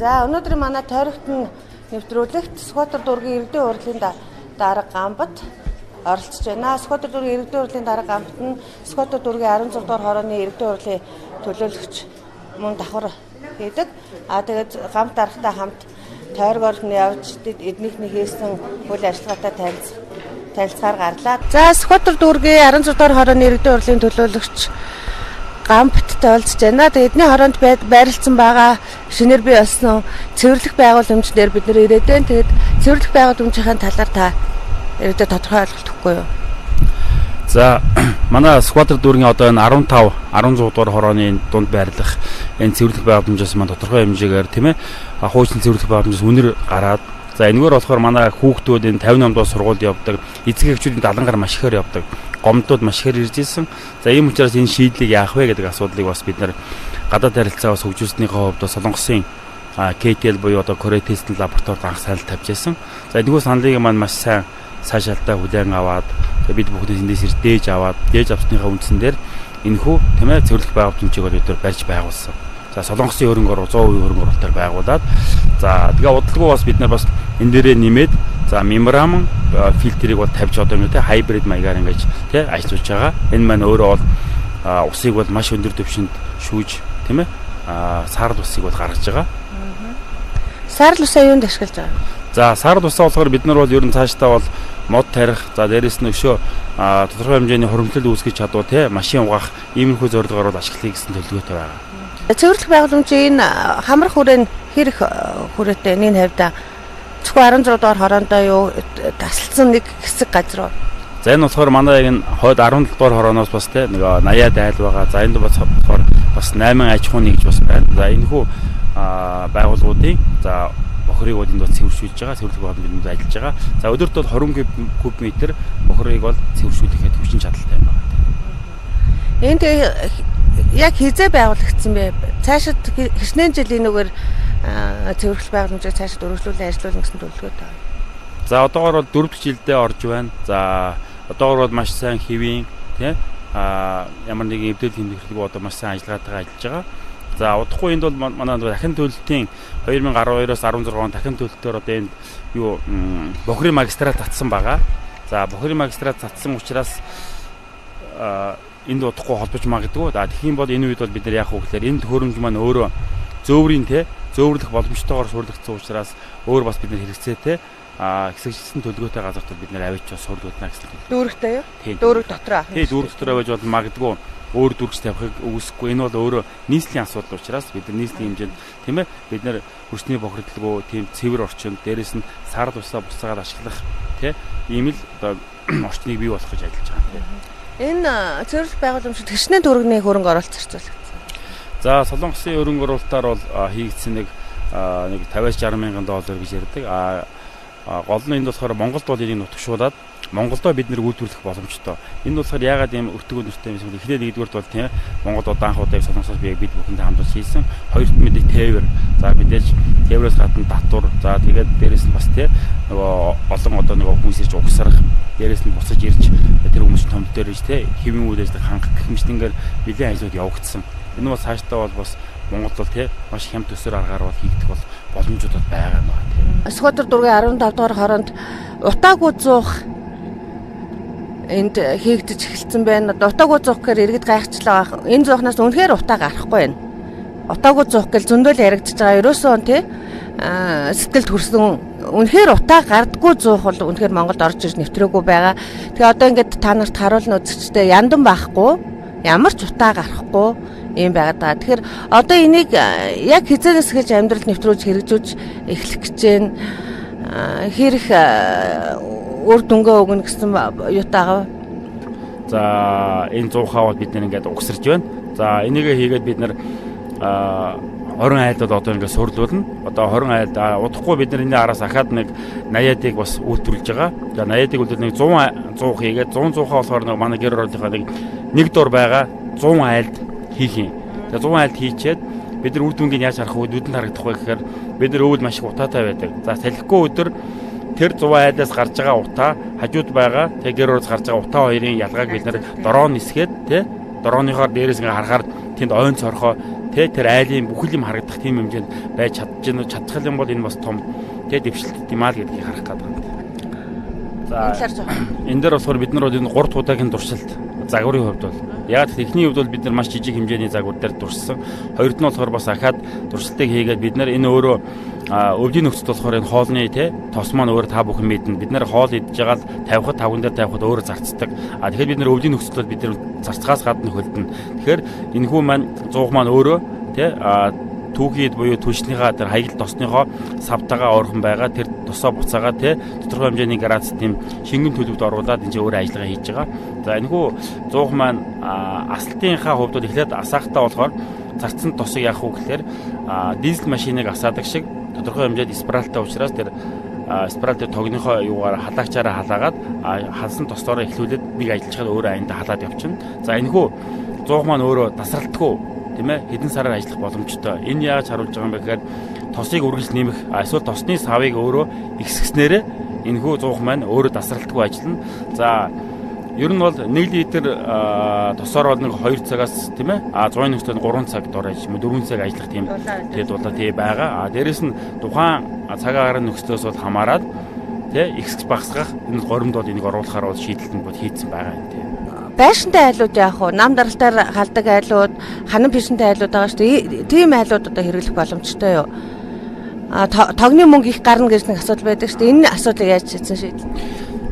За өнөөдөр манай тойрогт нь нэвтрүүлэгт Сүхбаатар дүүргийн иргэдийн урлагийн дарга Гамбат оролцож байна. Сүхбаатар дүүргийн иргэдийн урлагийн дарга Гамбат нь Сүхбаатар дүүргийн 16 дугаар хорооны иргэдийн урлагийн төлөөлөгч мөн давхар хийдэг. Тэгээд Гамбат даргатай хамт тойргоор нь явж эднийхний хийсэн үйл ажиллагаатай танилцахаар гарлаа. За Сүхбаатар дүүргийн 16 дугаар хорооны иргэдийн урлагийн төлөөлөгч Гамбаттай уулзж байна. Тэгээд эдний хороонд байрлалцсан байгаа шинээр бий болсон цэвэрлэх байгууламж дээр бид нэр ирээд байна. Тэгээд цэвэрлэх байгууламжийн талаар та ирээдүйд тодорхой ойлголт өгөхгүй юу? За манай Сүхбаатар дүүргийн одоо энэ 15 16 дугаар хорооны дунд байрлах энэ цэвэрлэх байгууламжаас маань тодорхой хэмжээгээр тийм ээ хуучин цэвэрлэх байгууламжаас үнэр гараад за энэгээр болохоор манай хүүхдүүд энэ 58 дугаар сургуульд явдаг, эцэг эхчүүдийн далангаар маш ихээр явдаг, гомдууд маш ихээр ирж ирсэн. За ийм учраас энэ шийдлийг яах вэ гэдэг асуудлыг бас бид нэр гадаад харилцаа бас хөгжүүлснийхээ хувьд Солонгосын KTL буюу одоо Korea Testing лабораторид анх санал тавьж байсан. За энэхүү саналыг маань маш сайн сайшаалтай хүлээн аваад бид бүхэн эндээс дээж авсныхаа үндсэн дээр энэхүү тийм ээ цэвэрлэх байгууламжийг бид нар барьж байгуулсан. За Солонгосын хөрөнгө оруулалт 100% хөрөнгө оруулалтаар байгуулад за тэгээ удалгүй бас бид нар бас энэ дээрээ нэмээд за мембран фильтрийг бол тавьж одоо ингэ хайбрид маягаар ингэж тий ажиллаж байгаа. Энэ маань өөрөө бол усыг бол маш өндөр түвшинд шүүж тийм ээ саарл усыг бол гаргаж байгаа. Саарл усаа юунд ашиглаж байгаа? За саарл усаа болохоор бид нар бол ер нь цаашдаа бол мод тарих за дээрэс нь өшөө тодорхой хэмжээний хуримтлал үүсгэж чадвар тий машин угаах иймэрхүү зорилгоор бол ашиглахыг гэсэн төлөвлөгөөтэй байгаа. Цэвэрлэх байгууламжийн хамрах хүрээ хэрэг хүрээтэй энэ хавьда зөвхөн 16 дугаар хороондоо юу тасалсан нэг хэсэг газар уу? За энэ болохоор манай яг энэ хойд 17 дугаар хорооноос бас тий нэг 80-аад айл байгаа. За энд бас 8 аж ахуйн гэж бас байна. За энэхүү байгууллагуудын за бохирыг бол энд бол цэвэршүүлж байгаа. Цэвэрлэх байгууламж энд ажиллаж байгаа. За өдөрт бол 20 куб метр бохирыг бол цэвэршүүлэхэд хүчин чадалтай юм байна. Энд яг хизээ байгуулагдсан бэ? Цаашид хэчнээн жилийн нүгээр цэвэрлэх байгууламжийг цаашид өргөжлүүлэн ажиллуулна гэсэн төлөвлөгөөтэй байна. За одоогоор бол 4 дахь жилдээ орж байна. За одоогоор бол маш сайн хэвийн тий ямар нэгэн эвдэл тэмдэглэлгүй одоо маш сайн ажиллагаатайгаа ажиллаж байгаа. За удахгүй энд бол манай дахин төлөлтийн 2012-оос 16 он дахин төлөлтөөр одоо энд юу бохирын магистрат татсан байгаа. За бохирын магистрат татсан учраас энд удахгүй холбож магадгүй. За тэгхийн бол энэ үед бол бид нар яах вэ гэхээр энэ төхөөрөмж маань өөрөө зөөврийн тий зөөврлөх боломжтойгоор сурлагдсан учраас өөр бас бид нар хэрэгцээтэй хэсэгчлэн төлөвлөгөөтэй газарт бид нар авчиж сурлуулна гэсэн төлөв. Дүүрэгтэй юу? Дүүрэг дотор авах. Тий дүүрэг дотор байж бол магадгүй өөр дүүрэгч тавихыг үгүйсэхгүй. Энэ бол өөрөө нийслэлийн асуудал учраас бид нар нийслэлийн хэмжээнд тийм ээ бид нар хүчний бохирдлого тийм цэвэр орчин дээрээс нь сард усаа буцаагаад ашиглах тий ийм л одоо орчныг бий болох гэж ажиллаж байгаа тийм. Энэ цэвэрлэх байгууламжид хэчнээн төгрөгийн хөрөнгө оруулалт зарцуулагдсан. За Солонгосын хөрөнгө оруулалтаар бол хийгдсэн нэг 50-60 мянган доллар гэж ярьдаг. Гол нь энд болохоор Монголд бол энийг нутагшуулаад Монголдоо бид нэр үйлдвэрлэх боломжтой. Энэ болохоор яагаад ийм өртөг өнөртэй юм бэ? Эхлээд нэгдүгürt бол тийм Монголд удаан удаа Солонгосоос бид бүхэндээ хамтарч хийсэн. Хоёрт мэдээ тээвэр. За мэдээж тээврээс гадна татвар. За тэгээд дээрэс нь бас тийм нөгөө олон одоо нөгөө хүмүүс ирж угсарах. Дээрээс нь буцаж ирж тэр хүмүүс томд дээр ирж тийм хэвийн үйл ажиллагааг хангах гэх мэтээр нэлийн ажлууд явагдсан. Энэ бол цаашдаа бол бас Монголд бол тийм маш хямд төсөр аргаар бол хийгдэх бол боломжууд байгаа юм байна тийм. Сүхбаатар дүүргийн 15 дугаар хороонд утаагүй зуух энд хийгдэж эхэлсэн байна. Утаагүй зуух гэхээр иргэд гайхчлаа. Энэ зуухнаас үнэхээр утаа гарахгүй байна. Утаагүй зуух гэж зөндөл яригдчихж байгаа. Ерөөсөө тий сэтгэлд хүрсэн үнэхээр утаа гардггүй зуух бол үнэхээр Монголд орж ирж нэвтрээгүй байгаа. Тэгээ одоо ингээд та нарт харуулна үзэгчтэй яндан байхгүй, ямар ч утаа гарахгүй юм байгаа даа. Тэгэхээр одоо энийг яг хизээс эхэлж амьдралд нэвтрүүлж хэрэгжүүлж эхлэх гэж байна. Хэрэг үр дүнгээ өгнө гэсэн юутаагаа. За энэ зуухаа бол бид нэр ингээд угсарж байна. За энийгээ хийгээд бид нэр 20 айлд одоо ингээд сурлуулна. Одоо 20 айлд удахгүй бид нар энэ араас ахаад нэг 80-ыг бас үйлдвэрлэж байгаа. За 80-ыг үйлдвэрлэж нэг 100 зуух хийгээд 100 зуухаа болохоор нэг манай гэр оролтынхаа нэг дор байгаа 100 айлд хийх юм. За 100 айлд хийчихэд бид нар үр дүнгийг яаж харах вэ? Нүдэнд харагдах вэ гэхээр бид нар өвөл маш их утаатай байдаг. За салхигүй өдөр тэр 100 айлаас гарч байгаа утаа хажууд байгаа тэг гэр оролт гарч байгаа утаа хоёрын ялгааг бид нар дрон нисгээд тий дроныхоор дээрээс ингээ харахаар тэнд ойн цорхоо тэр айлын бүхэл юм харагдах тийм хэмжээнд байж чадчих юм бол энэ бас том дэвшилт юм аа гэдгийг харах гэдэг. За энэ дээр болохоор бид нар бол энэ 3 удаагийн туршилт загварын хувьд бол яг техникийн хувьд бол бид нар маш жижиг хэмжээний загвар дээр туршсан. Хоёрд нь болохоор бас ахаад туршилтыг хийгээд бид нар энэ өөрөө өвлийн нөхцөл болохоор энэ хоолны тос маань өөр та бүхэн мэднэ. Бид нар хоол идж байгаа л тавихад тавган дээр тавихад өөрөө зарцдаг. Тэгэхээр бид нар өвлийн нөхцөлд бид нар зарцгаас гадна хөлдөн. Тэгэхээр энэ хүн маань зуух маань өөрөө түүхийд буюу түншнийхаа тэр хаягл тосныхоо савтагаа орхон байгаа тэр тосоо буцаагаа тодорхой хэмжээний градус тийм шингэн төлөвт оруулаад энэ өөрөө ажиллагаа хийж байгаа. За энэ хүү зуух маань асалтынхаа хувьд бол эхлээд асаахтаа болохоор зарцсан тосыг яах вэ гэхээр дизель машиныг асаадаг шиг тодорхой хэмжээд спиральтай учраас тэр спираль дээр тогныхоо юугаар халаагчаараа халаагаад халсан тослороо эхлүүлээд нэг ажиллаж чад өөрөө аянда халаад явчихна. За энэ хүү зуух маань өөрөө тасралтгүй тийм ээ хэдэн сараар ажиллах боломжтой. Энэ яаж харуулж байгаа юм бэ гэхээр тосыг үргэлж нэмэх эсвэл тосны савыг өөрөө ихсгэснээрээ энэ хүү зуух маань өөрөө тасралтгүй ажиллана. За ер нь бол 1 литр тосоор бол нэг 2 цагаас тийм ээ 100 нөхцөл 3 цаг дор ажил 4 цаг ажиллах тийм дулаа тий байгаа. Дээрэс нь тухайн цаг агаарын нөхцлөөс бол хамаарат тий ихсгэж багасгах энэ горимд бол энийг оруулахаар бол шийдэлтэн бол хийцэн байгаа юм тий. Байшинтай айлууд яах вэ? Нам даралтаар халдаг айлууд, ханан пишинтэй айлууд байгаа шүү дээ. Тийм айлууд одоо хэрэглэх боломжтой юу? Тогны мөнгө их гарна гэж нэг асуудал байдаг шүү дээ. Энэ асуудлыг яаж шийдсэн шийдэл?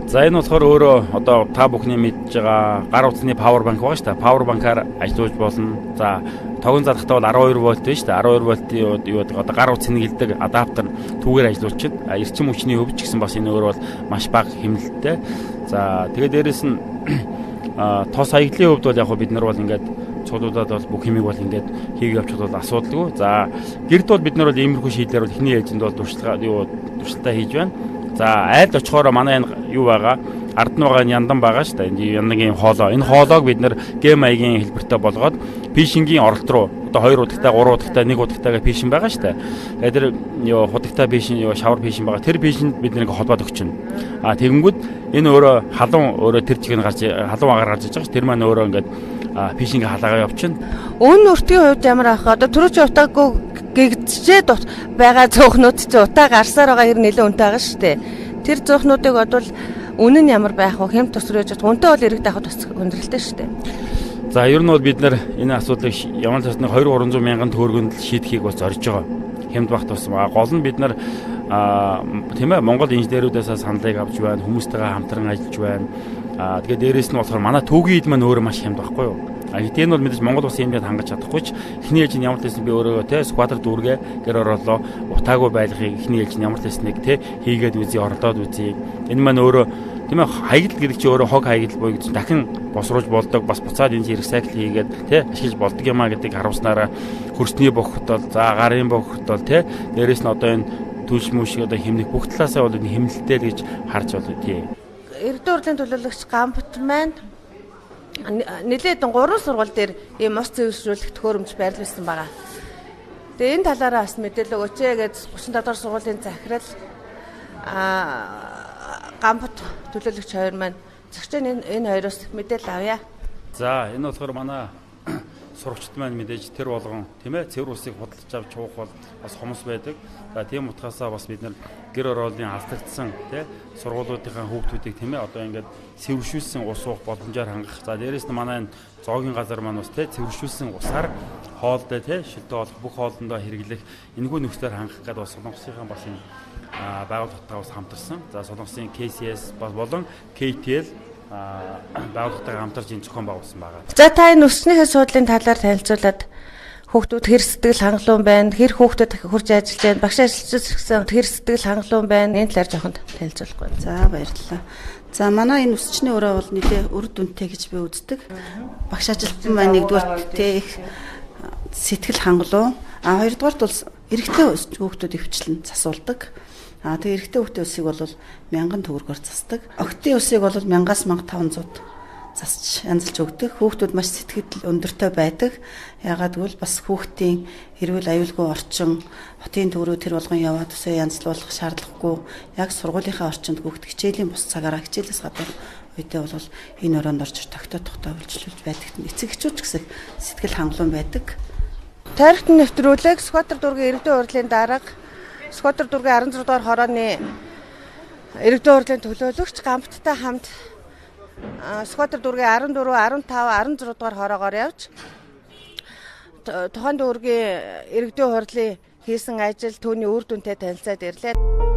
За энэ болохоор өөрөө одоо та бүхний мэдж байгаа гар утасны павер банк байгаа шүү дээ. Павер банкаар ажиллаж болно. За тогон залхтаа бол 12 вольт байна шүү дээ. 12 вольтын юу одоо гар утасны хилдэг адаптер түүгээр ажиллаж чинь. Эрчим хүчний хөвч гэсэн бас энэ өөрөө бол маш бага хэмнэлттэй. За тэгээд дээрэс нь тос хаягдлын хувьд бол яг бид нар бол ингээд цуглуулад бол бүх хэмиг бол ингээд хийх явж бол асуудалгүй. За гэрд бол бид нар бол иймэрхүү шийдлэр бол эхний ээлжинд бол туршилтаа хийж байна. За айлд очихоор манай энэ юу байгаа ард нь байгаа яндан байгаа шүү дээ. Энэ яндагийн хоолоо. Энэ хоолоог бид нар гем маягийн хэлбэртэй болгоод фишингийн оролт руу одоо 2 удагтай 3 удагтай 1 удагтайгаа фишин байгаа шүү дээ. Тэгээд тэр худагтай фишин шавар фишин байгаа. Тэр фишинд бид нэг холбоод өгч байна. Тэгэнгүүт энэ өөрөө халуун өөрөө тэр чигээр гарч халуун агаар гарч иж байгаа шүү. Тэр маань өөрөө ингээд фишинг халаагаа явчихна. Өн өртгийн хувьд ямар ах одоо түрүүч утаагүй гэгдчихэд байгаа цөөхнүүд чи утаа гарсаар байгаа хэр нэлээд үнэтэй байгаа шүү дээ. Тэр цөөхнүүдийг бодвол үнэн нь ямар байх вэ? Хэмт тосрөөж үнэтэй бол эрэг даахад бас хүндрэлтэй шүү дээ. За ер нь бол бид нар энэ асуудлыг ямар ч нэг 200-300 мянган төгрөгөнд шийдэхийг бол зорж байгаа. Хэмт багт бас гол нь бид нар тийм ээ Монгол инженерүүдээс саналыг авч байна, хүмүүстэйгээ хамтран ажиллаж байна. Тэгээд дээрэс нь болохоор манай түүгийн ид маань өөрөө маш хямд байхгүй юу? Гэтэл энэ бол мэдээж Монгол улсын хэмжээнд хангаж чадахгүй ч эхний ээлжийн ямар ч байсан би өөрөө те сквадр дүүргээ гэр ороолоо утаагүй байлгахыг эхний ээлжийн ямар ч байсныг те хийгээд үзье оролдоод үзье. Энэ маань өөрөө тийм ээ хаягдл гэдэг чинь өөрөө хог хаягдл буюу гэж дахин босруулж болдог бас буцаад энэ зэрэг сайкл хийгээд те ашиглаж болдог юм а гэдэг харуулснараа хөрсний бохотол за гарын бохотол те дээрэс нь одоо энэ түлш мүш одоо хэмнэх бүх талаасаа бол энэ хэмнэлттэй гэж харж байна тий. Иргэдийн урлагийн төлөөлөгч Гамбат маань нэлээд 3 сургууль дээр ийм ус зөвшөөрлөх төхөөрөмж байрлуулсан байгаа. Тэгээ энэ талаараа бас мэдээлэл өгөөч гэж 37 дугаар сургуулийн захирал Гамбат төлөөлөгч хоёр маань зочид энэ хоёроос мэдээлэл авъя. За энэ болохоор манай сурагчид маань мэдээж тэр болгон тийм ээ цэвэр усыг худалдаж авч уух бол бас хомос байдаг. За тийм утгаасаа бас бид нар гэр ороолын алдагдсан тийм сургуулиудынхаа хүүхдүүдийг тийм ээ одоо ингээд цэвэршүүлсэн ус уух боломжоор хангах. За дээрэс нь манай энэ зоогийн газар маань бас тийм цэвэршүүлсэн усаар хоолдоо тийм шилтөө болох бүх хоолндоо хэрэглэх энэхүү нөхцөлөөр хангах гэдэг бас Солонгосынхаа бас энэ байгууллагатайгаа бас хамтарсан. За Солонгосын KCS бас болон KTL байгууллагатайгаа хамтарч энэ зохион байгуулсан байгаа. За та энэ өснийхээ суудлын талаар танилцуулаад хүүхдүүд хэр сэтгэл хангалуун байна, хэр хүүхдүүд хурж ажиллаж байна, багш ажилчид гэсэн хэр сэтгэл хангалуун байна. Энэ талаар жоохон танилцуулахгүй. За баярлалаа. За манай энэ өсчний өрөө бол нэлээ үр дүнтэй гэж би үздэг. Багш ажилтан маань нэгдүгээр тэ их сэтгэл хангалуун, хоёрдугаарт бол эрэгтэй хүүхдүүд өвчлөн засуулдаг. Тэгээ эрэгтэй хүүхдийн усыг бол 1000 төгрөгөөр засдаг. Охидын усыг бол 1000-аас 1500 засч янзалж өгдөг. Хүүхдүүд маш сэтгэл өндөртэй байдаг. Яагаад гэвэл бас хүүхдийн эрүүл аюулгүй орчин, хотын төв рүү тэр болгон яваад усаа янзлуулах шаардлагагүй. Яг сургуулийнхаа орчинд хүүхд хичээлийн бус цагаараа хичээлээс гадна үедээ бол энэ ороонд орж тогтоод үйлчлүүлж байдаг. Эцэг эхчүүд ч гэсэн сэтгэл хангалуун байдаг. Тойрогтын нэвтрүүлэг Сүхбаатар дүүргийн иргэдийн урлагийн дарга Сүхбаатар дүүргийн 16 дугаар хорооны иргэдийн урлагийн төлөөлөгч Гамбаттай хамт Сүхбаатар дүүргийн 14, 15, 16 дугаар хороогоор явж тухайн дүүргийн иргэдийн хурлын хийсэн ажил түүний үр дүнтэй танилцаад ирлээ.